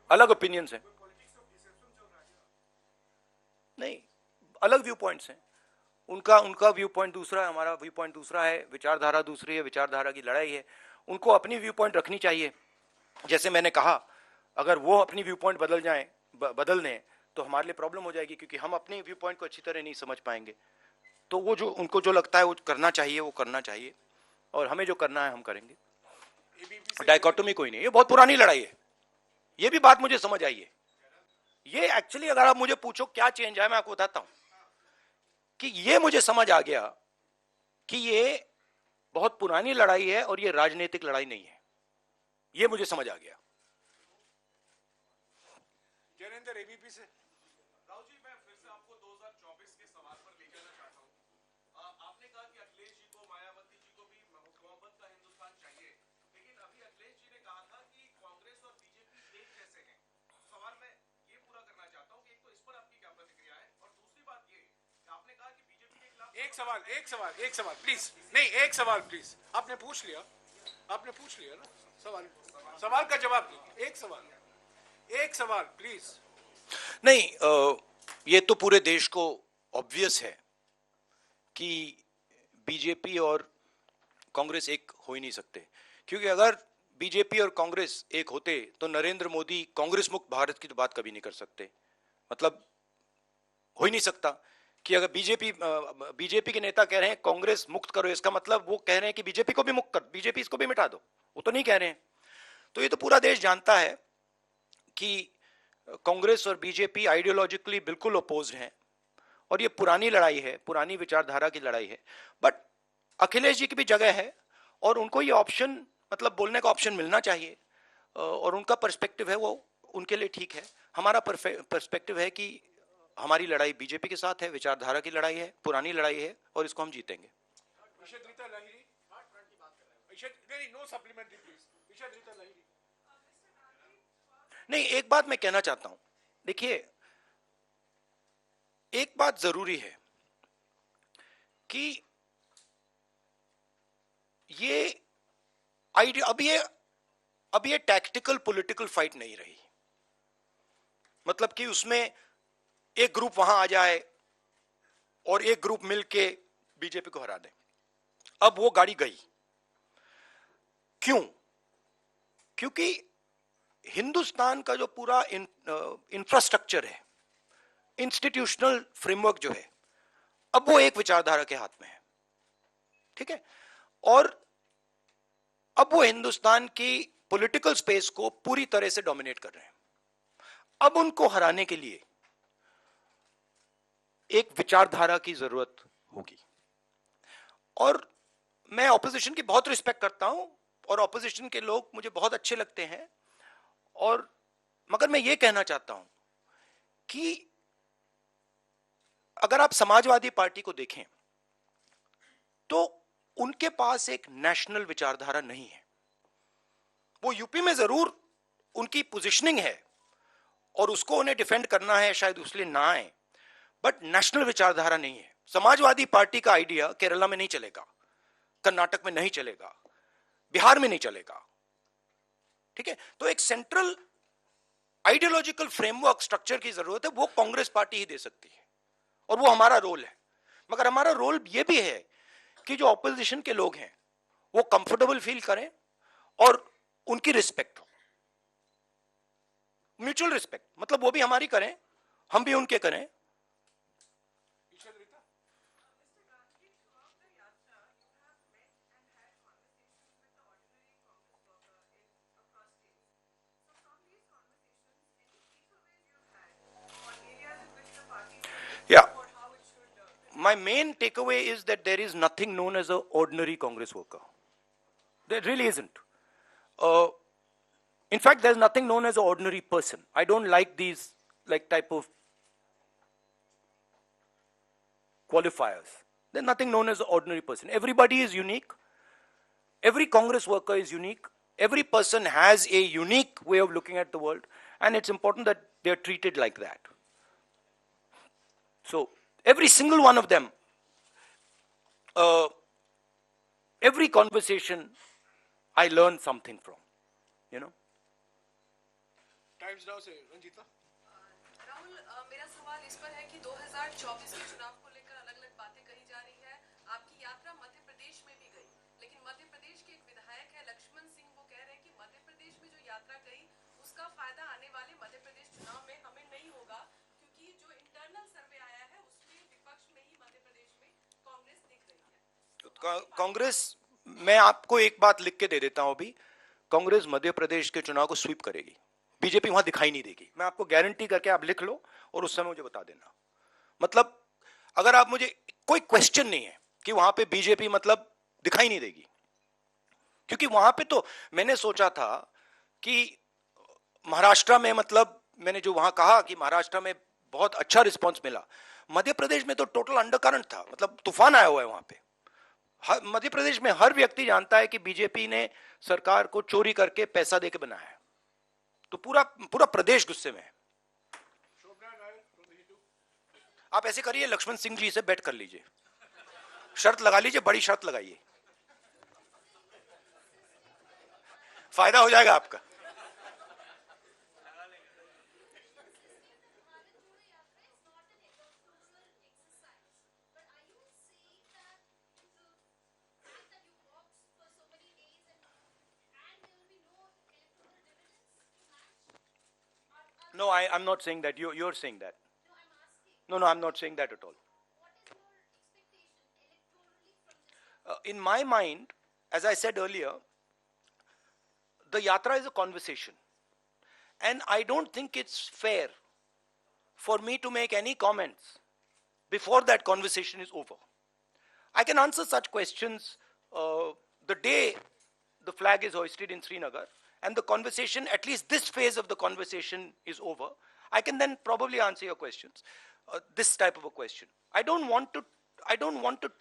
अलग ओपिनियंस हैं, नहीं, अलग व्यू पॉइंट्स हैं। उनका उनका व्यू पॉइंट दूसरा है, हमारा व्यू पॉइंट दूसरा है, विचारधारा दूसरी है, विचारधारा की लड़ाई है। उनको अपनी व्यू पॉइंट रखनी चाहिए। जैसे मैंने कहा, अगर वो अपनी व्यू पॉइंट बदल जाएं, बदल दें, तो हमारे लिए प्रॉब्लम हो जाएगी, क्योंकि हम अपने व्यू पॉइंट को अच्छी तरह नहीं समझ पाएंगे। तो वो जो उनको जो लगता है वो करना चाहिए, वो करना चाहिए, और हमें जो करना है हम करेंगे। डाइकोटोमी कोई नहीं, ये बहुत पुरानी लड़ाई है। ये भी बात मुझे समझ आई है। ये एक्चुअली अगर आप मुझे पूछो क्या चेंज है, मैं आपको बताता हूं कि ये मुझे समझ आ गया कि ये बहुत पुरानी लड़ाई है और ये राजनीतिक लड़ाई नहीं है। ये मुझे समझ आ गया। जयेंद्र एबीपी से। राहुल जी, मैं फिर से आपको 2024 के सवाल पर ले जाना चाहता हूं। आपने कहा कि अखिलेश जी को, मायावती जी को भी मोहब्बत का हिंदुस्तान चाहिए, लेकिन अभी अखिलेश जी ने कहा था कि कांग्रेस और बीजेपी एक जैसे हैं। सवाल मैं ये पूरा करना चाहता हूं कि एक तो इस पर आपकी क्या प्रतिक्रिया है, और दूसरी बात ये कि आपने कहा कि बीजेपी के खिलाफ एक सवाल प्लीज, नहीं एक सवाल प्लीज। आपने पूछ लिया ना सवाल, सवाल का जवाब दीजिए। एक सवाल प्लीज। नहीं, ये तो पूरे देश को ऑब्वियस है कि बीजेपी और कांग्रेस एक हो ही नहीं सकते, क्योंकि अगर बीजेपी और कांग्रेस एक होते तो नरेंद्र मोदी कांग्रेस मुक्त भारत की तो बात कभी नहीं कर सकते। मतलब हो ही नहीं सकता कि अगर बीजेपी के नेता कह रहे हैं कांग्रेस मुक्त करो, इसका मतलब वो कह रहे हैं कि बीजेपी को भी मुक्त कर, बीजेपी इसको भी मिटा दो। वो तो नहीं कह रहे हैं। तो ये तो पूरा देश जानता है कि कांग्रेस और बीजेपी आइडियोलॉजिकली बिल्कुल अपोज्ड हैं, और ये पुरानी लड़ाई है, पुरानी विचारधारा की लड़ाई है। बट अखिलेश जी की भी जगह है, और उनको ये ऑप्शन, मतलब बोलने का ऑप्शन मिलना चाहिए, और उनका पर्सपेक्टिव है वो उनके लिए ठीक है। हमारा पर्सपेक्टिव है कि हमारी लड़ाई बीजेपी के साथ है, विचारधारा की लड़ाई है, पुरानी लड़ाई है, और इसको हम जीतेंगे। No supplementary please. नहीं, एक बात मैं कहना चाहता हूं, देखिए, एक बात जरूरी है कि ये आइडिया अब ये टैक्टिकल पॉलिटिकल फाइट नहीं रही। मतलब कि उसमें एक ग्रुप वहां आ जाए और एक ग्रुप मिलके बीजेपी को हरा दे। अब वो गाड़ी गई। क्यों? क्योंकि हिंदुस्तान का जो पूरा इंफ्रास्ट्रक्चर है, इंस्टीट्यूशनल फ्रेमवर्क जो है, अब वो एक विचारधारा के हाथ में है। ठीक है? और अब वो हिंदुस्तान की पॉलिटिकल स्पेस को पूरी तरह से डोमिनेट कर रहे हैं। अब उनको हराने के लिए एक विचारधारा की जरूरत होगी। और मैं ऑपोजिशन की बहुत रिस्पेक्ट करता हूं, और ऑपोजिशन के लोग मुझे बहुत अच्छे लगते हैं, और मगर मैं ये कहना चाहता हूं कि अगर आप समाजवादी पार्टी को देखें तो उनके पास एक नेशनल विचारधारा नहीं है। वो यूपी में जरूर उनकी पोजीशनिंग है और उसको उन्हें डिफेंड करना है, शायद उसलिए ना आए, बट नेशनल विचारधारा नहीं है। समाजवादी पार्टी का आइडिया केरला में नहीं चलेगा, कर्नाटक में नहीं चलेगा, बिहार में नहीं चलेगा। ठीक है? तो एक सेंट्रल आइडियोलॉजिकल फ्रेमवर्क स्ट्रक्चर की जरूरत है, वो कांग्रेस पार्टी ही दे सकती है, और वो हमारा रोल है। मगर हमारा रोल ये भी है कि जो ऑपोजिशन के लोग हैं वो कंफर्टेबल फील करें और उनकी रिस्पेक्ट हो, म्यूचुअल रिस्पेक्ट। मतलब वो भी हमारी करें, हम भी उनके करें। Yeah. My main takeaway is that there is nothing known as an ordinary Congress worker. There really isn't. In fact, there's nothing known as an ordinary person. I don't like these type of qualifiers. There's nothing known as an ordinary person. Everybody is unique. Every Congress worker is unique. Every person has a unique way of looking at the world, and it's important that they're treated like that. So, every single one of them, every conversation, I learn something from, you know. Times now से रंजीता। राहुल, मेरा सवाल इस पर है कि 2024 के चुनाव को लेकर अलग-अलग बातें कही जा रही है। आपकी यात्रा मध्य प्रदेश में भी गई, लेकिन मध्य प्रदेश के एक विधायक है लक्ष्मण सिंह, वो कह रहे हैं कि मध्य प्रदेश में जो यात्रा गई उसका फायदा आने वाले मध्य प्रदेश चुनाव में हमें नहीं होगा, क्योंकि जो इंटरनल सर्वे आया है उसमें विपक्ष में ही मध्य प्रदेश में कांग्रेस दिख रही है। कांग्रेस, मैं आपको एक बात लिख के दे देता हूं अभी, कांग्रेस मध्य प्रदेश के चुनाव को स्वीप करेगी, बीजेपी वहां दिखाई नहीं देगी। मैं आपको गारंटी करके, आप लिख लो और उस समय मुझे बता देना। मतलब अगर आप मुझे, कोई क्वेश्चन नहीं है कि वहां पे बीजेपी मतलब दिखाई नहीं देगी, क्योंकि वहां पे तो मैंने सोचा था कि महाराष्ट्र में, मतलब मैंने जो वहां कहा कि महाराष्ट्र में बहुत अच्छा रिस्पांस मिला, मध्य प्रदेश में तो टोटल अंडरकरंट था, मतलब तूफान आया हुआ है वहां पे। मध्य प्रदेश में हर व्यक्ति जानता है कि बीजेपी ने सरकार को चोरी करके पैसा देके बनाया है, तो पूरा पूरा प्रदेश गुस्से में है। आप ऐसे करिए, लक्ष्मण सिंह जी से बैट कर लीजिए, शर्त लगा लीजिए, बड़ी शर्त लगाइए, फायदा हो जाएगा आपका। No, I'm not saying that. You're saying that. No, I'm not saying that at all. In my mind, as I said earlier, the yatra is a conversation. And I don't think it's fair for me to make any comments before that conversation is over. I can answer such questions the day the flag is hoisted in Srinagar, and the conversation, at least this phase of the conversation is over. I can then probably answer your questions. This type of a question. I don't want to